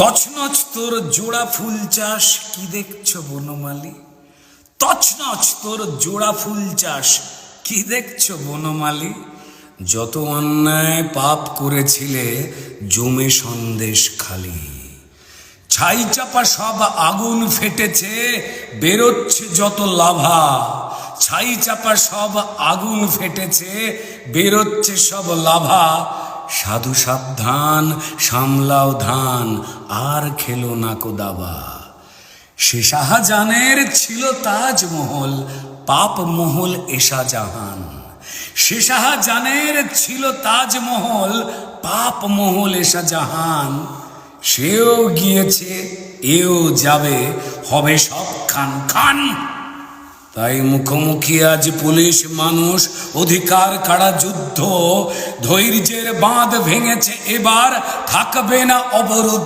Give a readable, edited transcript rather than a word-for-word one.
তছনছ তোর জোড়া ফুল চাষ কি দেখছো বনমালী, তছনছ তোর জোড়া ফুল চাষ কি দেখছো বনমালী। যত অন্যায় পাপ করেছিলে জমে সন্দেশ খালি, ছাই চাপা সব আগুন ফেটেছে বেরোচ্ছে যত লাভা। ছাই চাপা সব আগুন ফেটেছে বেরোচ্ছে সব লাভা। সাধু সাবধান সামলাও ধান আর খেলো না কো দাবা। সে শাহজাহানের ছিল তাজমহল, পাপ মহল এশা জাহান। সে শাহজাহানের ছিল তাজমহল, পাপ মহল এশা জাহান। সেও গিয়েছে এও যাবে, হবে সব খান খান। তাই মুখোমুখি আজ পুলিশ মানুষ, অধিকার কাড়া যুদ্ধ। ধৈর্যের বাঁধ ভেঙেছে এবার, থাকবে না অবরুদ্ধ।